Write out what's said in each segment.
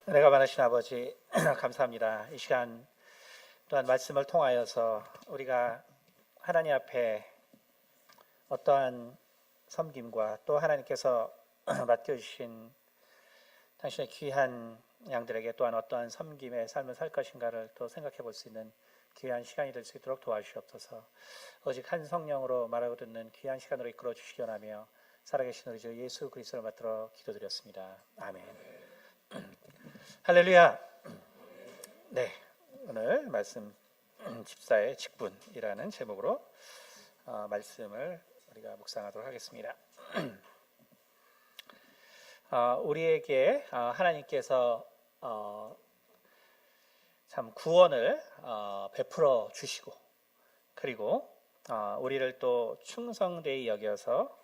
은혜가 많으신 아버지 감사합니다. 이 시간 또한 말씀을 통하여서 우리가 하나님 앞에 어떠한 섬김과 또 하나님께서 맡겨주신 당신의 귀한 양들에게 또한 어떠한 섬김의 삶을 살 것인가를 또 생각해 볼 수 있는 귀한 시간이 될 수 있도록 도와주시옵소서. 오직 한 성령으로 말하고 듣는 귀한 시간으로 이끌어 주시기 원하며 살아계신 우리 주 예수 그리스도를 받들어 기도드렸습니다. 아멘. 할렐루야. 네, 오늘 말씀 집사의 직분이라는 제목으로 말씀을 우리가 묵상하도록 하겠습니다. 우리에게 하나님께서 참 구원을 베풀어 주시고 그리고 우리를 또 충성되이 여겨서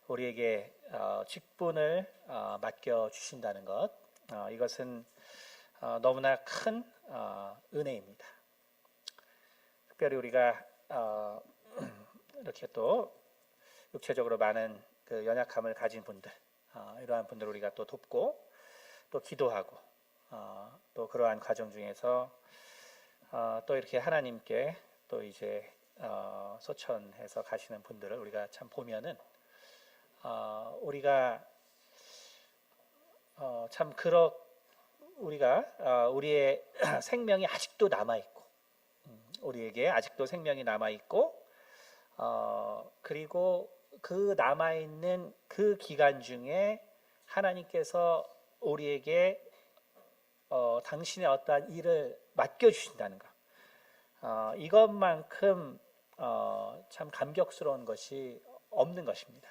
우리에게 직분을 맡겨 주신다는 것, 이것은 너무나 큰 은혜입니다. 특별히 우리가 이렇게 또 육체적으로 많은 그 연약함을 가진 분들, 이러한 분들을 우리가 또 돕고 또 기도하고 또 그러한 과정 중에서 또 이렇게 하나님께 또 이제 소천해서 가시는 분들을 우리가 참 보면은 우리가 참 우리가 우리의 생명이 아직도 남아 있고, 우리에게 아직도 생명이 남아 있고, 그리고 그 남아 있는 그 기간 중에 하나님께서 우리에게 당신의 어떠한 일을 맡겨 주신다는 것, 이것만큼 참 감격스러운 것이 없는 것입니다.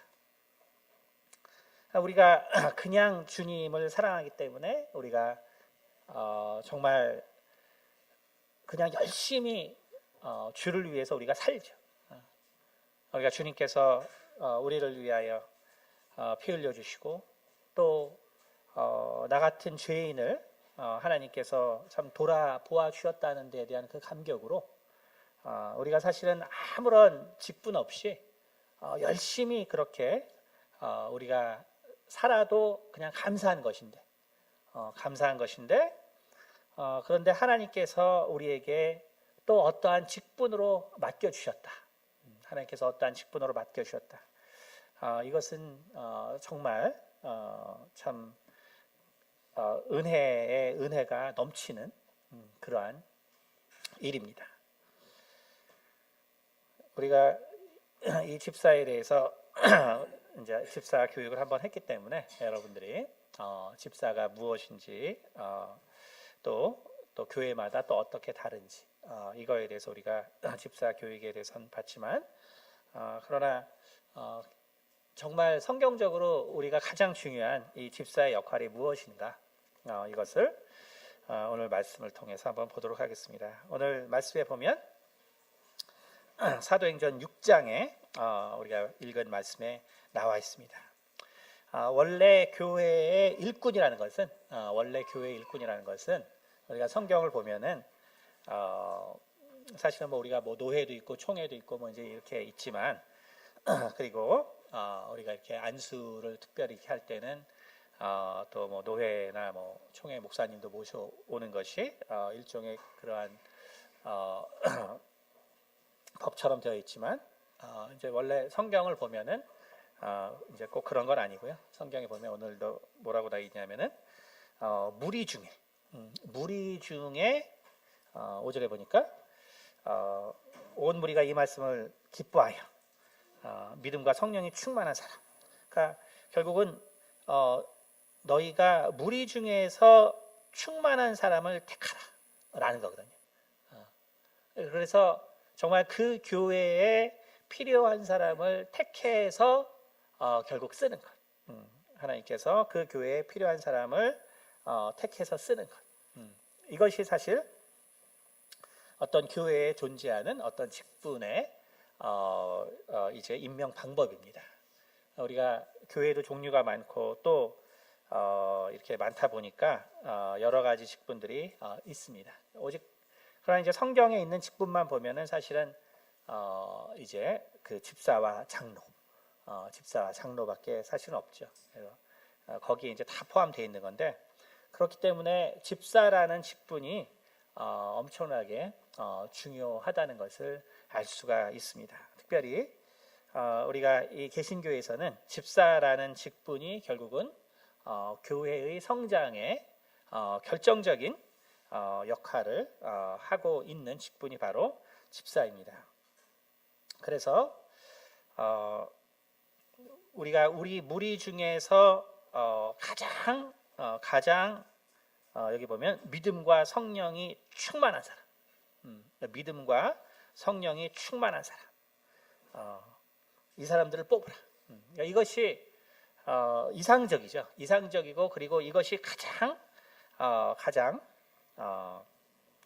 우리가 그냥 주님을 사랑하기 때문에 우리가 정말 그냥 열심히 주를 위해서 우리가 살죠. 우리가 주님께서 우리를 위하여 피 흘려 주시고 또 나 같은 죄인을 하나님께서 참 돌아보아 주셨다는 데에 대한 그 감격으로 우리가 사실은 아무런 직분 없이 열심히 그렇게 우리가 살아도 그냥 감사한 것인데 그런데 하나님께서 우리에게 또 어떠한 직분으로 맡겨주셨다. 하나님께서 어떠한 직분으로 맡겨주셨다. 이것은 정말 참 은혜의 은혜가 넘치는 그러한 일입니다. 우리가 이 집사에 대해서 이제 집사 교육을 한번 했기 때문에 여러분들이 집사가 무엇인지 또 교회마다 또 어떻게 다른지 이거에 대해서 우리가 집사 교육에 대해서는 봤지만 그러나 정말 성경적으로 우리가 가장 중요한 이 집사의 역할이 무엇인가, 이것을 오늘 말씀을 통해서 한번 보도록 하겠습니다. 오늘 말씀에 보면 사도행전 6장에 우리가 읽은 말씀에 나와 있습니다. 원래 교회의 일꾼이라는 것은 우리가 성경을 보면은 사실은 뭐 우리가 뭐 노회도 있고 총회도 있고 뭐 이제 이렇게 있지만 그리고 우리가 이렇게 안수를 특별히 이렇게 할 때는 또 뭐 노회나 뭐 총회 목사님도 모셔오는 것이 일종의 그러한 법처럼 되어 있지만 이제 원래 성경을 보면은 이제 꼭 그런 건 아니고요. 성경에 보면 오늘도 뭐라고 나 있냐면은 무리 중에 5절에 보니까 온 무리가 이 말씀을 기뻐하여 믿음과 성령이 충만한 사람. 그러니까 결국은 너희가 무리 중에서 충만한 사람을 택하라라는 거거든요. 그래서 정말 그 교회에 필요한 사람을 택해서 결국 쓰는 것. 하나님께서 그 교회에 필요한 사람을 택해서 쓰는 것. 이것이 사실 어떤 교회에 존재하는 어떤 직분의 이제 임명 방법입니다. 우리가 교회도 종류가 많고 또 이렇게 많다 보니까 여러 가지 직분들이 있습니다. 오직 그러나 이제 성경에 있는 직분만 보면은 사실은 이제 그 집사와 장로밖에 사실은 없죠. 그래서 거기에 이제 다 포함되어 있는 건데 그렇기 때문에 집사라는 직분이 엄청나게 중요하다는 것을 알 수가 있습니다. 특별히 우리가 이 개신교에서는 집사라는 직분이 결국은 교회의 성장에 결정적인 역할을 하고 있는 직분이 바로 집사입니다. 그래서 우리가 우리 무리 중에서 가장 여기 보면 믿음과 성령이 충만한 사람, 믿음과 성령이 충만한 사람, 이 사람들을 뽑으라. 그러니까 이것이 이상적이죠. 이상적이고 그리고 이것이 가장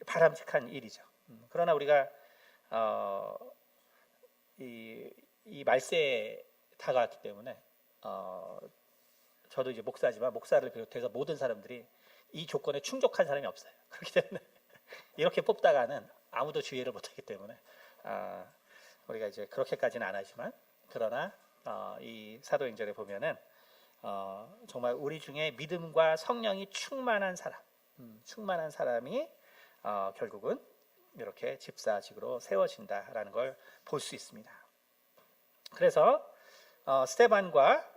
바람직한 일이죠. 그러나 우리가 이 말세에 다가왔기 때문에 저도 이제 목사지만 목사를 비롯해서 모든 사람들이 이 조건에 충족한 사람이 없어요. 그렇기 때문에 이렇게 뽑다가는 아무도 주의를 못하기 때문에 우리가 이제 그렇게까지는 안 하지만 그러나 이 사도행전에 보면은 정말 우리 중에 믿음과 성령이 충만한 사람이 결국은 이렇게 집사직으로 세워진다라는 걸 볼 수 있습니다. 그래서 스데반과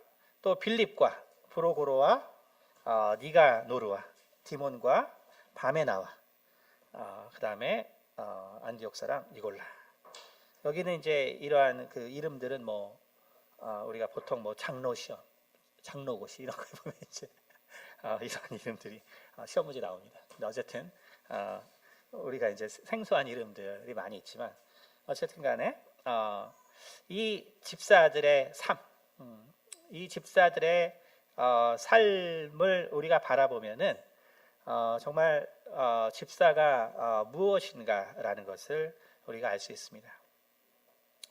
또 빌립과 브로고로와 니가노르와 디몬과 바메나와 그 다음에 안디옥 사람 니골라. 여기는 이제 이러한 그 이름들은 우리가 보통 장로 시험, 장로고시 이런 거에 보면 이제 이런 이름들이 시험 문제 나옵니다. 근데 어쨌든 우리가 이제 생소한 이름들이 많이 있지만 어쨌든 간에 이 집사들의 삶, 이 집사들의 삶을 우리가 바라보면은 정말 집사가 무엇인가라는 것을 우리가 알 수 있습니다.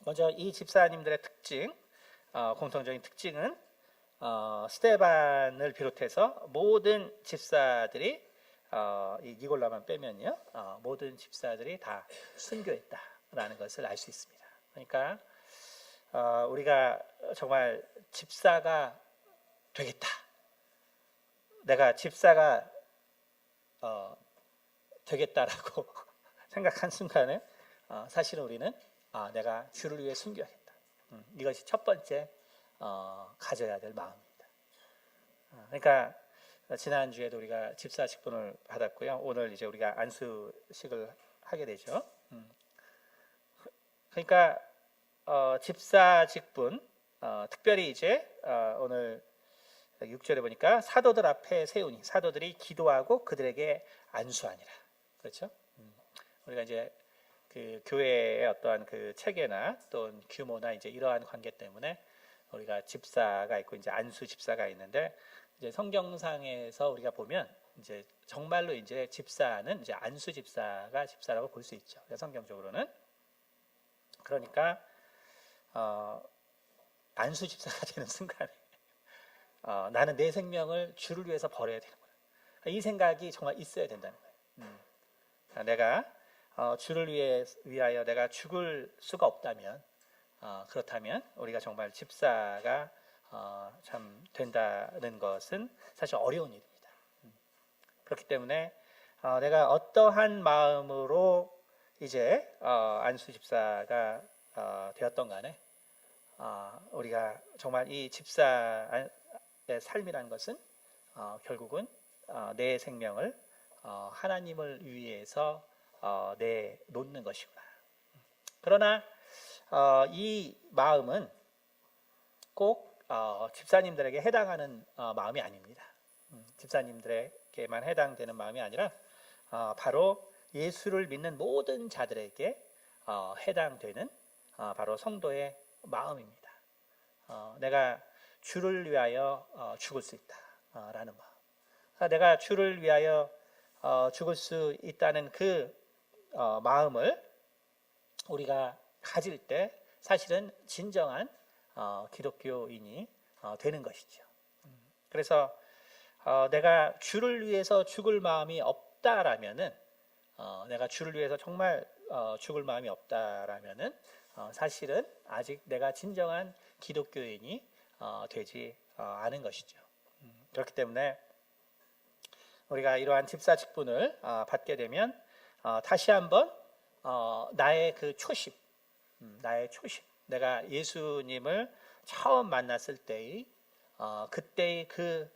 먼저 이 집사님들의 특징, 공통적인 특징은 스데반을 비롯해서 모든 집사들이 이 니골라만 빼면요, 모든 집사들이 다 순교했다라는 것을 알 수 있습니다. 그러니까 우리가 정말 집사가 되겠다, 내가 집사가 되겠다라고 생각한 순간에 사실은 우리는 내가 주를 위해 순교하겠다. 이것이 첫 번째 가져야 될 마음입니다. 그러니까 지난주에도 우리가 집사 직분을 받았고요. 오늘 이제 우리가 안수식을 하게 되죠. 그러니까 집사 직분, 특별히 이제 오늘 6절에 보니까 사도들 앞에 세우니 사도들이 기도하고 그들에게 안수하니라. 그렇죠? 우리가 이제 그 교회의 어떠한 그 체계나 또 규모나 이제 이러한 관계 때문에 우리가 집사가 있고 이제 안수 집사가 있는데, 이제 성경상에서 우리가 보면 이제 정말로 이제 집사는 이제 안수 집사가 집사라고 볼 수 있죠. 성경적으로는. 그러니까 안수 집사가 되는 순간에 나는 내 생명을 주를 위해서 버려야 되는구나, 이 생각이 정말 있어야 된다는 거예요. 내가 주를 위하여 내가 죽을 수가 없다면, 그렇다면 우리가 정말 집사가 참 된다는 것은 사실 어려운 일입니다. 그렇기 때문에 내가 어떠한 마음으로 이제 안수 집사가 되었던 간에 우리가 정말 이 집사의 삶이라는 것은 결국은 내 생명을 하나님을 위해서 내놓는 것이구나. 그러나 이 마음은 꼭 집사님들에게 해당하는 마음이 아닙니다. 집사님들에게만 해당되는 마음이 아니라 바로 예수를 믿는 모든 자들에게 해당되는 바로 성도의 마음입니다. 내가 주를 위하여 죽을 수 있다라는 마음. 내가 주를 위하여 죽을 수 있다는 그 마음을 우리가 가질 때 사실은 진정한 기독교인이 되는 것이죠. 그래서 내가 주를 위해서 죽을 마음이 없다라면은, 내가 주를 위해서 정말 죽을 마음이 없다라면은 사실은 아직 내가 진정한 기독교인이 되지 않은 것이죠. 그렇기 때문에 우리가 이러한 집사 직분을 받게 되면 다시 한번 나의 그 초심, 나의 초심, 내가 예수님을 처음 만났을 때의 그때의 그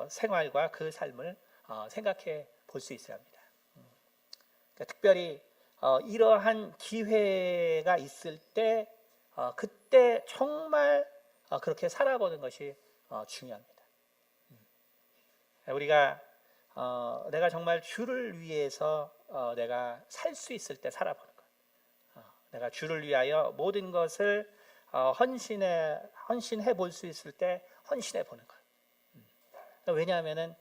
생활과 그 삶을 생각해 볼 수 있어야 합니다. 그러니까 특별히 이러한 기회가 있을 때 그때 정말 그렇게 살아보는 것이 중요합니다. 우리가 내가 정말 주를 위해서 내가 살 수 있을 때 살아보는 것, 내가 주를 위하여 모든 것을 헌신해 볼 수 있을 때 헌신해 보는 것. 왜냐하면은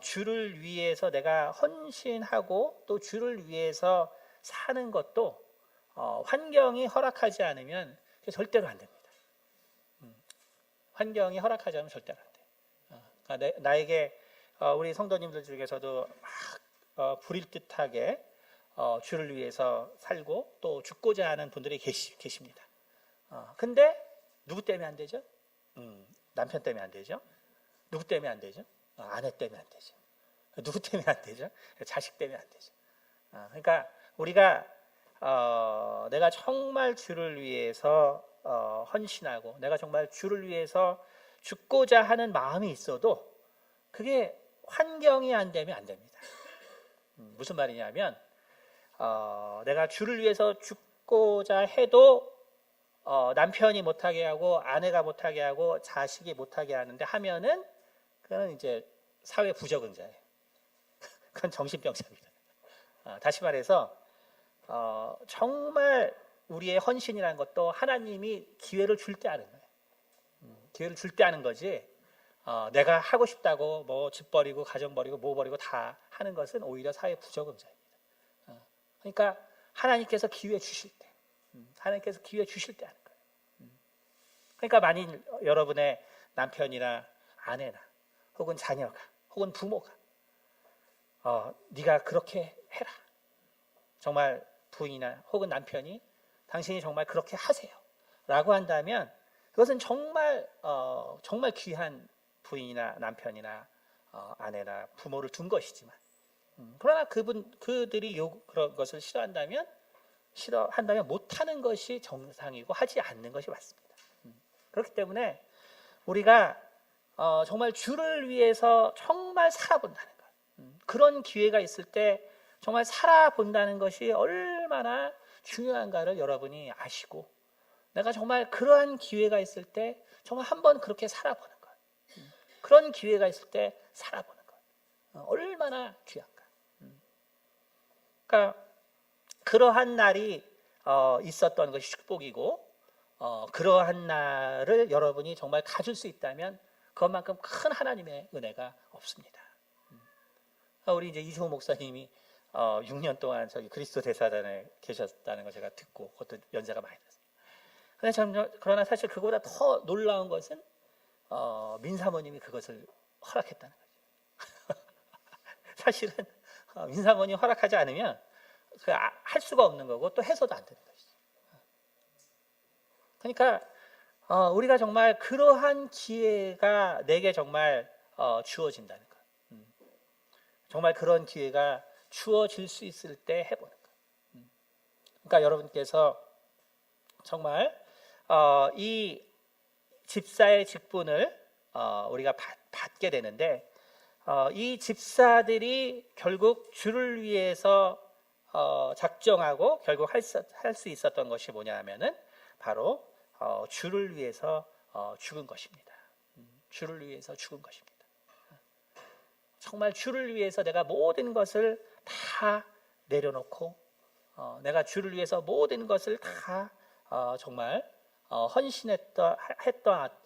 주를 위해서 내가 헌신하고 또 주를 위해서 사는 것도 환경이 허락하지 않으면 절대로 안 됩니다. 환경이 허락하지 않으면 절대로 안 돼. 그러니까 나에게 우리 성도님들 중에서도 막 불일 듯하게 주를 위해서 살고 또 죽고자 하는 분들이 계십니다. 근데 누구 때문에 안 되죠? 남편 때문에 안 되죠? 누구 때문에 안 되죠? 아내 때문에 안 되죠. 누구 때문에 안 되죠? 자식 때문에 안 되죠. 그러니까 우리가 내가 정말 주를 위해서 헌신하고 내가 정말 주를 위해서 죽고자 하는 마음이 있어도 그게 환경이 안 되면 안 됩니다. 무슨 말이냐면 내가 주를 위해서 죽고자 해도 남편이 못하게 하고 아내가 못하게 하고 자식이 못하게 하는데 하면은 그건 이제 사회 부적응자예요. 그건 정신병자입니다. 다시 말해서 정말 우리의 헌신이라는 것도 하나님이 기회를 줄 때 하는 거예요. 기회를 줄 때 하는 거지. 내가 하고 싶다고 뭐 집 버리고 가정 버리고 뭐 버리고 다 하는 것은 오히려 사회 부적응자입니다. 그러니까 하나님께서 기회 주실 때, 하나님께서 기회 주실 때 하는 거예요. 그러니까 만일 여러분의 남편이나 아내나 혹은 자녀가 혹은 부모가 네가 그렇게 해라. 정말 부인이나 혹은 남편이 당신이 정말 그렇게 하세요. 라고 한다면 그것은 정말 정말 귀한 부인이나 남편이나 아내나 부모를 둔 것이지만 그러나 그들이 그런 것을 싫어한다면 못하는 것이 정상이고 하지 않는 것이 맞습니다. 그렇기 때문에 우리가 정말 주를 위해서 정말 살아본다는 것, 그런 기회가 있을 때 정말 살아본다는 것이 얼마나 중요한가를 여러분이 아시고 내가 정말 그러한 기회가 있을 때 정말 한번 그렇게 살아보는 것, 그런 기회가 있을 때 살아보는 것 얼마나 귀한가. 그러니까 그러한 날이 있었던 것이 축복이고 그러한 날을 여러분이 정말 가질 수 있다면 그것만큼 큰 하나님의 은혜가 없습니다. 우리 이제 이승호 목사님이 6년 동안 저기 그리스도 대사단에 계셨다는 걸 제가 듣고 그것도 연세가 많이 됐어요. 그러나 사실 그보다 더 놀라운 것은 민사모님이 그것을 허락했다는 거죠. 사실은 민사모님이 허락하지 않으면 할 수가 없는 거고 또 해서도 안 되는 것이죠. 그러니까 우리가 정말 그러한 기회가 내게 정말 주어진다는 것. 정말 그런 기회가 주어질 수 있을 때 해보는 것. 그러니까 여러분께서 정말 이 집사의 직분을 우리가 받게 되는데 이 집사들이 결국 주를 위해서 작정하고 결국 할 수 있었던 것이 뭐냐 하면은 바로 주를 위해서 죽은 것입니다. 주를 위해서 죽은 것입니다. 정말 주를 위해서 내가 모든 것을 다 내려놓고 내가 주를 위해서 모든 것을 다 정말 헌신했던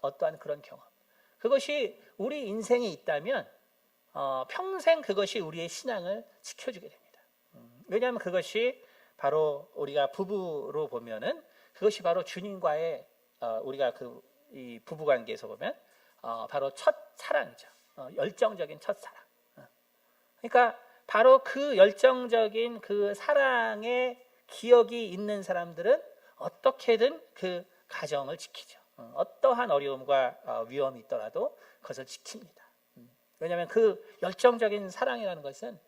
어떠한 그런 경험, 그것이 우리 인생에 있다면 평생 그것이 우리의 신앙을 지켜주게 됩니다. 왜냐하면 그것이 바로 우리가 부부로 보면은 그것이 바로 주님과의 우리가 이 부부 관계에서 보면 바로 첫 사랑이죠. 열정적인 첫 사랑. 그러니까 바로 그 열정적인 그 사랑의 기억이 있는 사람들은 어떻게든 그 가정을 지키죠. 어떠한 어려움과 위험이 있더라도 그것을 지킵니다. 왜냐하면 그 열정적인 사랑이라는 것은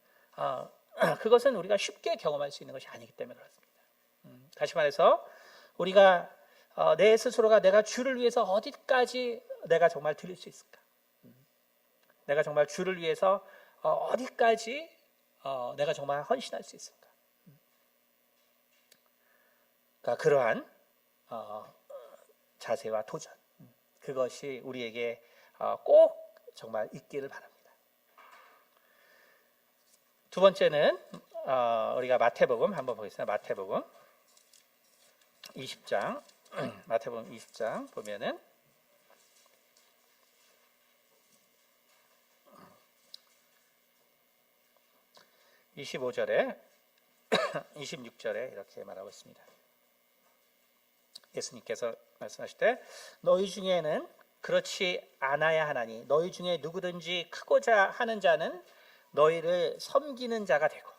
그것은 우리가 쉽게 경험할 수 있는 것이 아니기 때문에 그렇습니다. 다시 말해서 우리가 내 스스로가 내가 주를 위해서 어디까지 내가 정말 드릴 수 있을까? 내가 정말 주를 위해서 어디까지 내가 정말 헌신할 수 있을까? 그러니까 그러한 자세와 도전, 그것이 우리에게 꼭 정말 있기를 바랍니다. 두 번째는 우리가 마태복음 한번 보겠습니다. 마태복음 20장 마태복음 20장 보면은 25절에 26절에 이렇게 말하고 있습니다. 예수님께서 말씀하실 때 너희 중에는 그렇지 않아야 하나니 너희 중에 누구든지 크고자 하는 자는 너희를 섬기는 자가 되고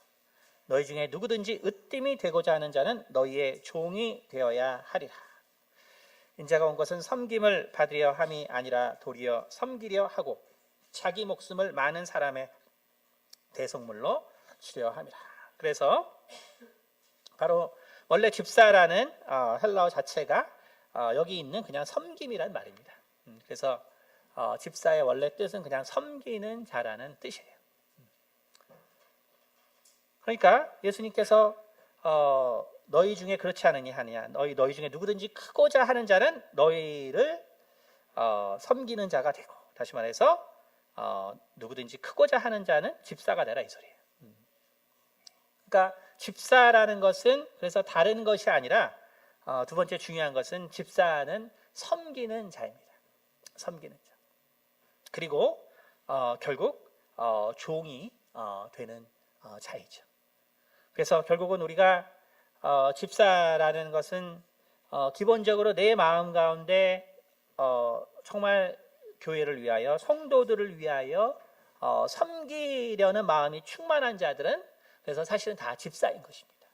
너희 중에 누구든지 으뜸이 되고자 하는 자는 너희의 종이 되어야 하리라. 인자가 온 것은 섬김을 받으려 함이 아니라 도리어 섬기려 하고 자기 목숨을 많은 사람의 대속물로 주려 함이라. 그래서 바로 원래 집사라는 헬라어 자체가 여기 있는 그냥 섬김이란 말입니다. 그래서 집사의 원래 뜻은 그냥 섬기는 자라는 뜻이에요. 그러니까 예수님께서 너희 중에 그렇지 않으니 하느냐, 너희 중에 누구든지 크고자 하는 자는 너희를 섬기는 자가 되고, 다시 말해서 누구든지 크고자 하는 자는 집사가 되라 이 소리예요. 그러니까 집사라는 것은 그래서 다른 것이 아니라 두 번째 중요한 것은 집사는 섬기는 자입니다. 섬기는 자. 그리고 결국 종이 되는 자이죠. 그래서 결국은 우리가 집사라는 것은 기본적으로 내 마음 가운데 정말 교회를 위하여 성도들을 위하여 섬기려는 마음이 충만한 자들은 그래서 사실은 다 집사인 것입니다.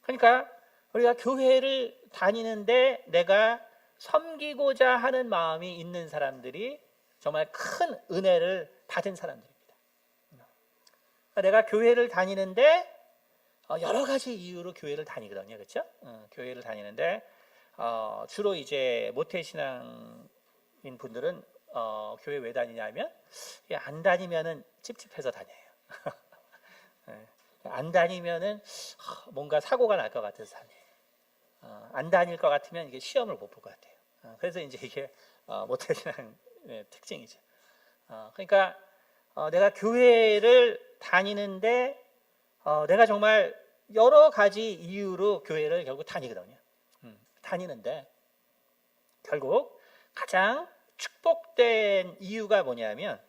그러니까 우리가 교회를 다니는데 내가 섬기고자 하는 마음이 있는 사람들이 정말 큰 은혜를 받은 사람들입니다. 내가 교회를 다니는데 여러 가지 이유로 교회를 다니거든요, 그렇죠? 교회를 다니는데 주로 이제 모태신앙인 분들은 교회 왜 다니냐면 안 다니면은 찝찝해서 다녀요. 안 다니면은 뭔가 사고가 날 것 같아서 다녀요. 안 다닐 것 같으면 이게 시험을 못 볼 것 같아요. 그래서 이제 이게 모태신앙 특징이죠. 그러니까 내가 교회를 다니는데 내가 정말 여러 가지 이유로 교회를 결국 다니거든요. 다니는데 결국 가장 축복된 이유가 뭐냐면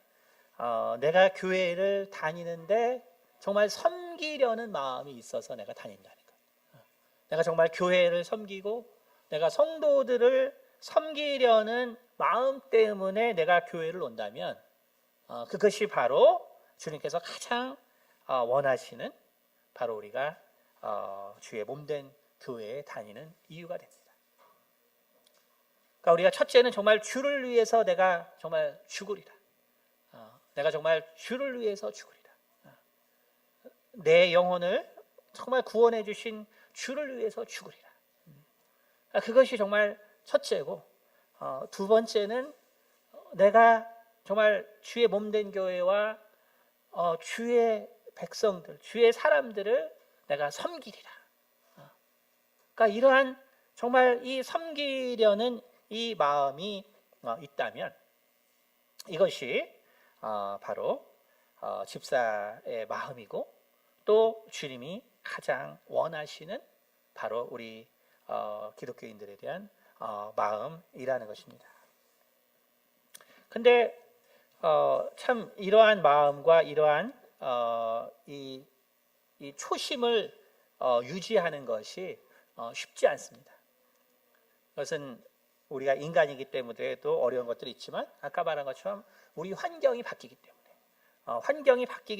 내가 교회를 다니는데 정말 섬기려는 마음이 있어서 내가 다닌다는 거예요. 내가 정말 교회를 섬기고 내가 성도들을 섬기려는 마음 때문에 내가 교회를 온다면 그것이 바로 주님께서 가장 원하시는 바로 우리가 주의 몸된 교회에 다니는 이유가 됩니다. 그러니까 우리가 첫째는 정말 주를 위해서 내가 정말 죽으리라. 내가 정말 주를 위해서 죽으리라. 내 영혼을 정말 구원해 주신 주를 위해서 죽으리라. 그것이 정말 첫째고 두 번째는 내가 정말 주의 몸된 교회와 주의 백성들, 주의 사람들을 내가 섬기리라. 그러니까 이러한 정말 이 섬기려는 이 마음이 있다면 이것이 바로 집사의 마음이고 또 주님이 가장 원하시는 바로 우리 기독교인들에 대한 마음이라는 것입니다. 근데 참 이러한 마음과 이러한 이 초심을 유지하는 것이 쉽지 않습니다. 그것은 우리가 인간이기 때문에도 어려운 것들이 있지만 아까 말한 것처럼 우리 환경이 바뀌기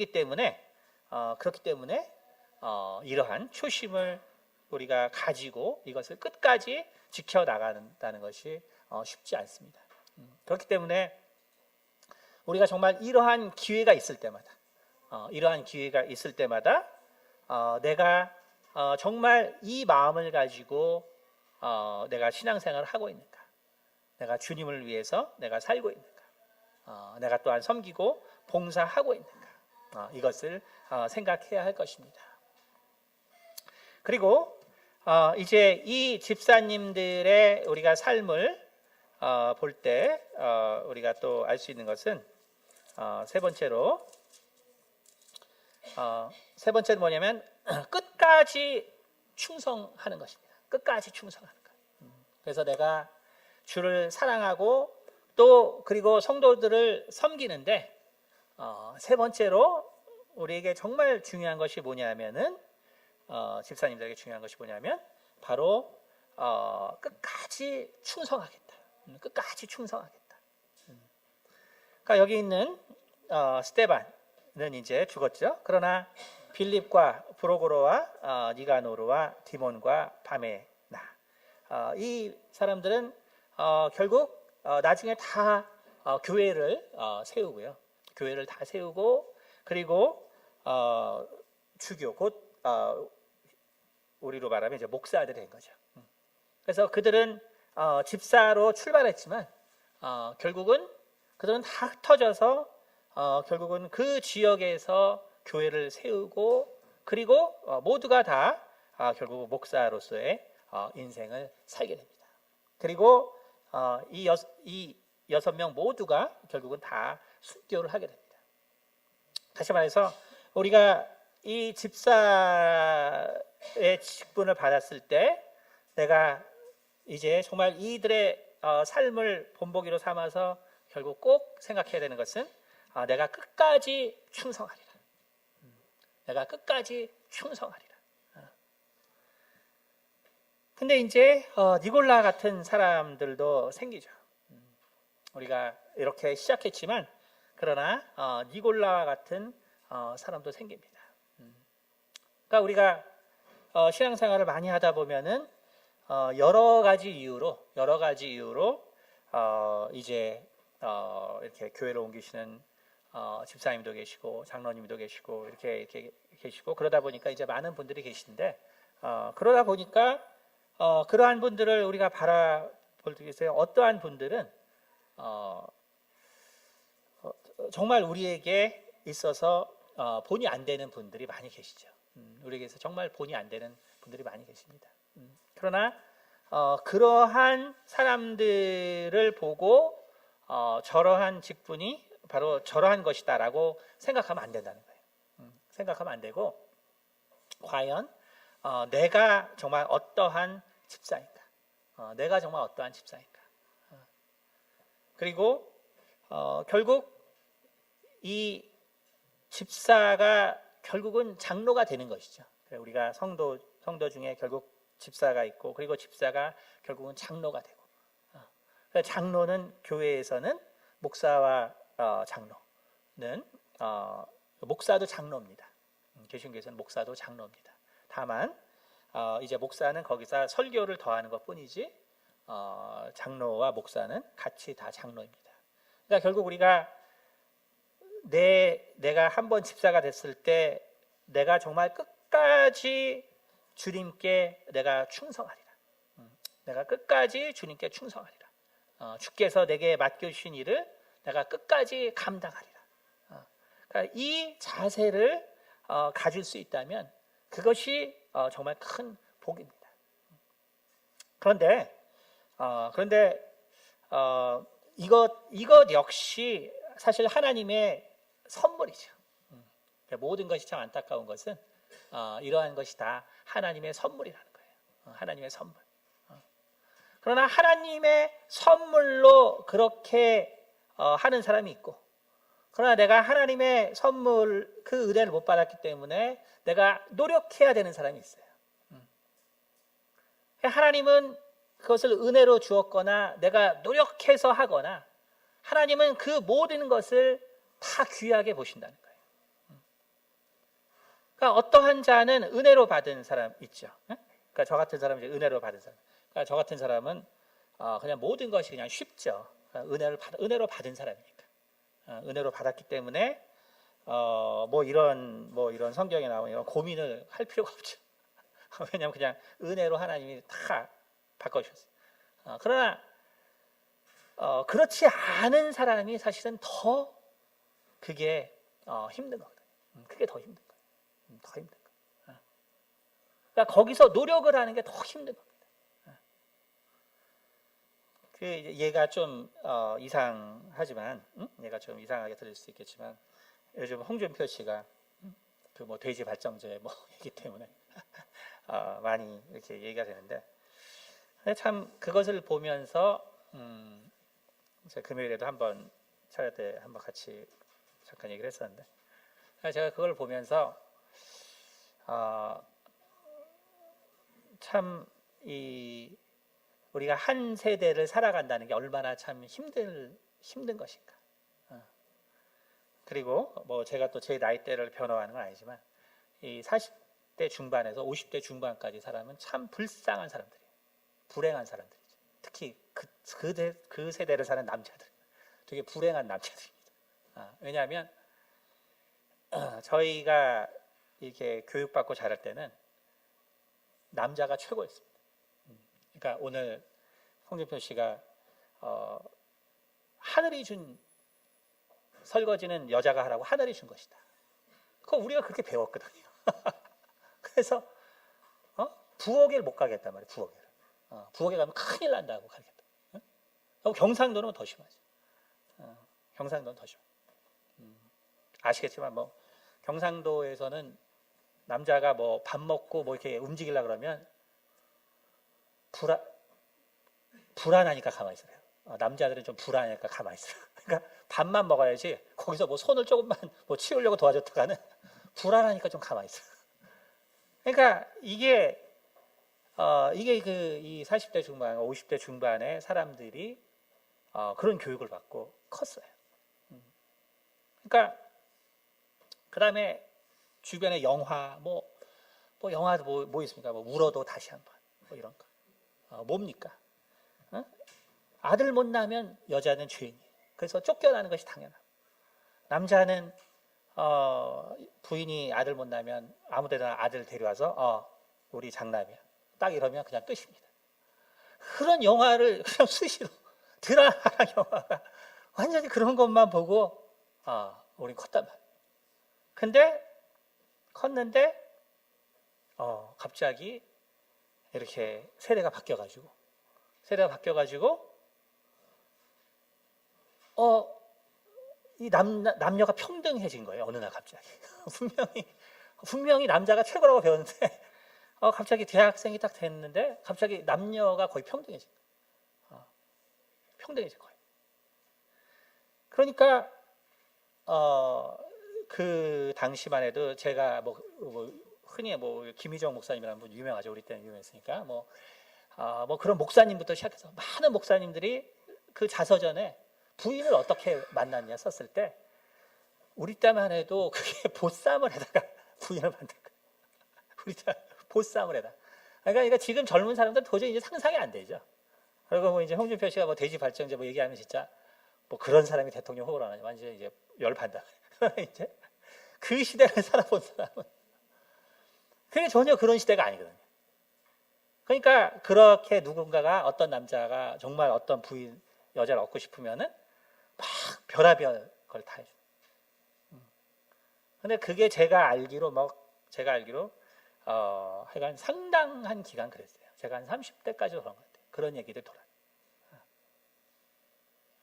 때문에 그렇기 때문에 이러한 초심을 우리가 가지고 이것을 끝까지 지켜나간다는 것이 쉽지 않습니다. 그렇기 때문에 우리가 정말 이러한 기회가 있을 때마다, 내가 정말 이 마음을 가지고 내가 신앙생활을 하고 있는가, 내가 주님을 위해서 내가 살고 있는가, 내가 또한 섬기고 봉사하고 있는가, 이것을 생각해야 할 것입니다. 그리고 이제 이 집사님들의 우리가 삶을 볼 때 우리가 또 알 수 있는 것은 세 번째는 뭐냐면 끝까지 충성하는 것입니다. 끝까지 충성하는 것. 그래서 내가 주를 사랑하고 또 그리고 성도들을 섬기는데 세 번째로 우리에게 정말 중요한 것이 뭐냐면은 집사님들에게 중요한 것이 뭐냐면 바로 끝까지 충성하겠다. 끝까지 충성하겠다. 그러니까 여기 있는 스테반은 이제 죽었죠. 그러나 빌립과 브로고로와 니가노르와 디몬과 바메나 이 사람들은 결국 나중에 다 교회를 세우고요. 교회를 다 세우고 그리고 주교 곧 우리로 말하면 이제 목사들이 된 거죠. 그래서 그들은 집사로 출발했지만 결국은 그들은 다 흩어져서 결국은 그 지역에서 교회를 세우고 그리고 모두가 다 결국 목사로서의 인생을 살게 됩니다. 그리고 이 6명 모두가 결국은 다 순교를 하게 됩니다. 다시 말해서 우리가 이 집사의 직분을 받았을 때 내가 이제 정말 이들의 삶을 본보기로 삼아서 결국 꼭 생각해야 되는 것은 내가 끝까지 충성하리라. 내가 끝까지 충성하리라. 근데 이제 니골라 같은 사람들도 생기죠. 우리가 이렇게 시작했지만 그러나 니골라 같은 사람도 생깁니다. 그러니까 우리가 신앙생활을 많이 하다 보면은 여러 가지 이유로 이제 이렇게 교회를 옮기시는 집사님도 계시고 장로님도 계시고 이렇게 계시고 그러다 보니까 이제 많은 분들이 계신데 그러다 보니까 그러한 분들을 우리가 바라볼 때 있어요. 어떠한 분들은 정말 우리에게 있어서 본이 안 되는 분들이 많이 계시죠. 우리에게서 정말 본이 안 되는 분들이 많이 계십니다. 그러나 그러한 사람들을 보고 저러한 직분이 바로 저러한 것이다라고 생각하면 안 된다는 거예요. 생각하면 안 되고 과연 내가 정말 어떠한 집사인가? 내가 정말 어떠한 집사인가? 그리고 결국 이 집사가 결국은 장로가 되는 것이죠. 우리가 성도 중에 결국 집사가 있고 그리고 집사가 결국은 장로가 되고 장로는 교회에서는 목사와 장로는 목사도 장로입니다. 개신교에서는 목사도 장로입니다. 다만 이제 목사는 거기서 설교를 더하는 것뿐이지 장로와 목사는 같이 다 장로입니다. 그러니까 결국 우리가 내가 한번 집사가 됐을 때 내가 정말 끝까지 주님께 내가 충성하리라. 내가 끝까지 주님께 충성하리라. 주께서 내게 맡겨주신 일을 내가 끝까지 감당하리라. 그러니까 이 자세를 가질 수 있다면 그것이 정말 큰 복입니다. 그런데 이것 역시 사실 하나님의 선물이죠. 모든 것이 참 안타까운 것은 이러한 것이 다 하나님의 선물이라는 거예요. 하나님의 선물. 그러나 하나님의 선물로 그렇게 하는 사람이 있고 그러나 내가 하나님의 선물 그 은혜를 못 받았기 때문에 내가 노력해야 되는 사람이 있어요. 하나님은 그것을 은혜로 주었거나 내가 노력해서 하거나 하나님은 그 모든 것을 다 귀하게 보신다는 거예요. 그러니까 어떠한 자는 은혜로 받은 사람 있죠. 그러니까 저 같은 사람은 이제 은혜로 받은 사람. 그러니까 저 같은 사람은 그냥 모든 것이 그냥 쉽죠. 은혜로 받은 사람이니까. 은혜로 받았기 때문에 뭐 이런 성경에 나오는 이런 고민을 할 필요가 없죠. 왜냐하면 그냥 은혜로 하나님이 다 바꿔주셨어요. 그러나 그렇지 않은 사람이 사실은 더 그게 힘든 거거든요. 그게 더 힘든 거예요. 더 힘든 거예요. 그러니까 거기서 노력을 하는 게 더 힘든 겁니다. 그 얘가 좀 이상하지만, 얘가 좀 이상하게 들릴 수 있겠지만, 요즘 홍준표 씨가 그 뭐 돼지 발정제 뭐 이기 때문에 많이 이렇게 얘기가 되는데, 근데 참 그것을 보면서 제가 금요일에도 한번 차례 때 한번 같이 잠깐 얘기를 했었는데, 제가 그걸 보면서 참 우리가 한 세대를 살아간다는 게 얼마나 참 힘든 것인가. 그리고 뭐 제가 또 제 나이대를 변호하는 건 아니지만 이 40대 중반에서 50대 중반까지 사람은 참 불쌍한 사람들이에요. 불행한 사람들이죠. 특히 그 세대를 사는 남자들, 되게 불행한 남자들입니다. 왜냐하면 저희가 이렇게 교육받고 자랄 때는 남자가 최고였습니다. 그러니까 오늘 홍준표 씨가 하늘이 준 설거지는 여자가 하라고 하늘이 준 것이다. 그거 우리가 그렇게 배웠거든요. 그래서 부엌에 못 가겠단 말이에요. 부엌에 가면 큰일 난다고 가겠다. 경상도는 더 심하죠. 경상도는 더 심해. 아시겠지만 뭐 경상도에서는 남자가 뭐 밥 먹고 뭐 이렇게 움직이려 그러면 불안하니까 가만히 있어요. 남자들은 좀 불안하니까 가만히 있어요. 그러니까 밥만 먹어야지 거기서 뭐 손을 조금만 뭐 치우려고 도와줬다가는 불안하니까 좀 가만히 있어요. 그러니까 이게 이 40대 중반, 50대 중반의 사람들이 그런 교육을 받고 컸어요. 그러니까 그 다음에 주변에 영화 영화도 뭐 있습니까? 뭐 울어도 다시 한번 뭐 이런 거 뭡니까? 아들 못 낳으면 여자는 죄인이에요. 그래서 쫓겨나는 것이 당연하고, 남자는 부인이 아들 못 낳으면 아무데나 아들 데려와서 우리 장남이야 딱 이러면 그냥 끝입니다. 그런 영화를 그냥 수시로 드라마랑 영화가 완전히 그런 것만 보고 우린 컸단 말이에요. 근데 컸는데 갑자기 이렇게 세대가 바뀌어가지고 이 남녀가 평등해진 거예요. 어느 날 갑자기 분명히 남자가 최고라고 배웠는데 갑자기 대학생이 딱 됐는데 갑자기 남녀가 거의 평등해진 거예요. 평등해진 거예요. 그러니까 그 당시만 해도 제가 뭐 흔히 뭐 김희정 목사님이라는 분 유명하죠. 우리 때는 유명했으니까 뭐 그런 목사님부터 시작해서 많은 목사님들이 그 자서전에 부인을 어떻게 만났냐 썼을 때 우리 때만 해도 그게 보쌈을 해다가 부인을 만든 거예요. 우리 때 보쌈을 해다. 그러니까 지금 젊은 사람들은 도저히 이제 상상이 안 되죠. 그리고 뭐 이제 홍준표 씨가 뭐 돼지 발정제 뭐 얘기하면 진짜 뭐 그런 사람이 대통령 후보를 하냐 완전 이제 열받다. 이제 그 시대를 살아본 사람은 그게 전혀 그런 시대가 아니거든요. 그러니까 그렇게 누군가가 어떤 남자가 정말 어떤 부인 여자를 얻고 싶으면은 막 별의별 걸 다 해줘. 근데 그게 제가 알기로 하여간 상당한 기간 그랬어요. 제가 한 30대까지 그런 것 같아요. 그런 얘기들 돌아요.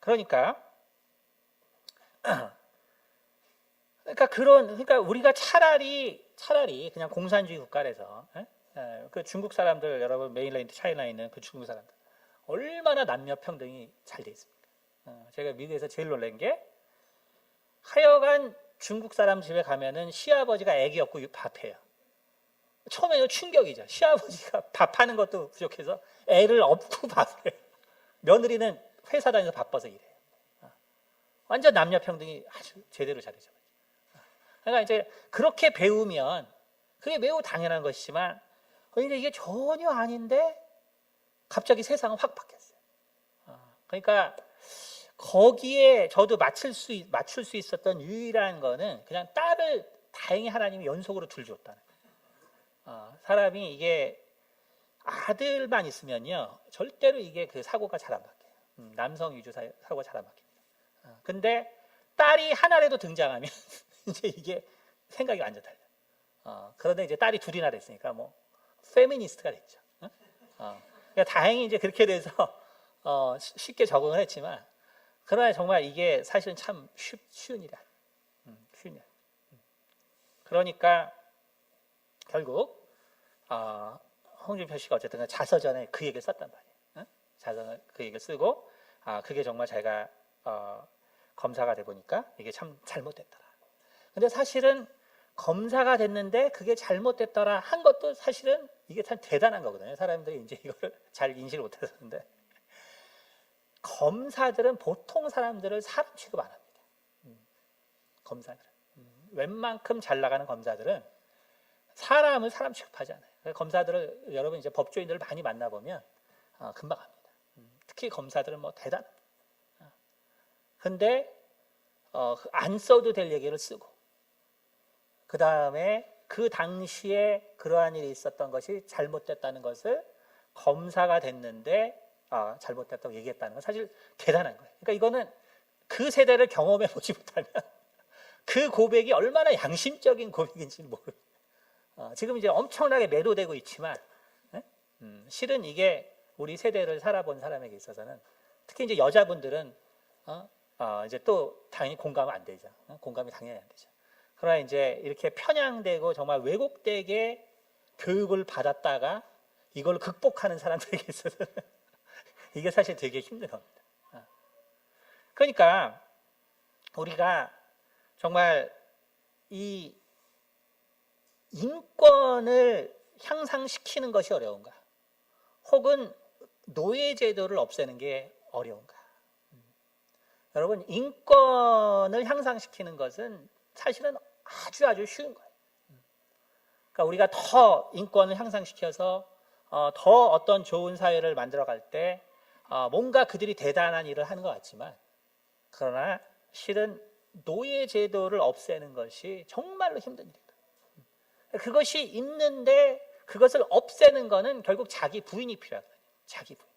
그러니까 우리가 차라리 그냥 공산주의 국가에서 그 중국 사람들 여러분 메인랜드 차이나에 있는 그 중국 사람들 얼마나 남녀 평등이 잘 돼 있습니까? 제가 미국에서 제일 놀란 게 하여간 중국 사람 집에 가면은 시아버지가 애기 없고 밥해요. 처음에는 충격이죠. 시아버지가 밥하는 것도 부족해서 애를 업고 밥을 해요. 며느리는 회사 다니면서 바빠서 일해요. 완전 남녀 평등이 아주 제대로 잘되죠. 그러니까 이제 그렇게 배우면 그게 매우 당연한 것이지만 그런데 이게 전혀 아닌데 갑자기 세상은 확 바뀌었어요. 그러니까 거기에 저도 맞출 수 있었던 유일한 거는 그냥 딸을 다행히 하나님이 연속으로 둘 줬다는 거예요. 사람이 이게 아들만 있으면요 절대로 이게 그 사고가 잘 안 바뀌어요. 남성 위주 사고가 잘 안 바뀝니다. 근데 딸이 하나라도 등장하면 이제 이게 생각이 완전 달라요. 그런데 이제 딸이 둘이나 됐으니까 뭐 페미니스트가 됐죠. 그러니까 다행히 이제 그렇게 돼서 쉽게 적응을 했지만, 그러나 정말 이게 사실은 참 쉬운 일이 아니에요. 쉬운 일. 그러니까 결국 홍준표 씨가 어쨌든 자서전에 그 얘기를 썼단 말이에요. 자서전에 그 얘기를 쓰고 그게 정말 제가 검사가 돼 보니까 이게 참 잘못됐더라. 근데 사실은 검사가 됐는데 그게 잘못됐더라 한 것도 사실은 이게 참 대단한 거거든요. 사람들이 이제 이걸 잘 인식을 못해서인데, 검사들은 보통 사람들을 사람 취급 안 합니다. 검사들은 웬만큼 잘 나가는 검사들은 사람을 사람 취급하지 않아요. 검사들을 여러분 이제 법조인들을 많이 만나보면 금방 합니다. 특히 검사들은 뭐 대단합니다. 근데 안 써도 될 얘기를 쓰고, 그 다음에 그 당시에 그러한 일이 있었던 것이 잘못됐다는 것을 검사가 됐는데 잘못됐다고 얘기했다는 건 사실 대단한 거예요. 그러니까 이거는 그 세대를 경험해 보지 못하면 그 고백이 얼마나 양심적인 고백인지 모르겠어요. 지금 이제 엄청나게 매도되고 있지만 실은 이게 우리 세대를 살아본 사람에게 있어서는, 특히 이제 여자분들은 이제 또 당연히 공감은 안 되죠. 공감이 당연히 안 되죠. 그러나 이제 이렇게 편향되고 정말 왜곡되게 교육을 받았다가 이걸 극복하는 사람들에게 있어서는 이게 사실 되게 힘든 겁니다. 그러니까 우리가 정말 이 인권을 향상시키는 것이 어려운가, 혹은 노예제도를 없애는 게 어려운가. 여러분, 인권을 향상시키는 것은 사실은 아주 쉬운 거예요. 그러니까 우리가 더 인권을 향상시켜서 더 어떤 좋은 사회를 만들어갈 때 뭔가 그들이 대단한 일을 하는 것 같지만, 그러나 실은 노예제도를 없애는 것이 정말로 힘든 일이다. 그것이 있는데 그것을 없애는 것은 결국 자기 부인이 필요하거든요. 자기 부인.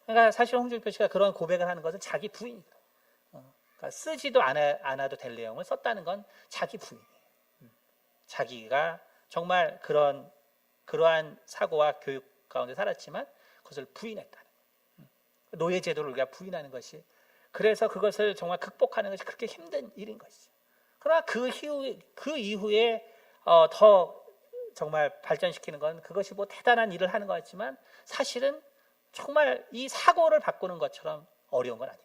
그러니까 사실 홍준표 씨가 그런 고백을 하는 것은 자기 부인이다. 그러니까 쓰지도 않아도 될 내용을 썼다는 건 자기 부인이에요. 자기가 정말 그러한 사고와 교육 가운데 살았지만 그것을 부인했다는 거예요. 노예제도를 우리가 부인하는 것이, 그래서 그것을 정말 극복하는 것이 그렇게 힘든 일인 것이죠. 그러나 그 이후에 더 정말 발전시키는 건 그것이 뭐 대단한 일을 하는 것 같지만 사실은 정말 이 사고를 바꾸는 것처럼 어려운 건 아니다.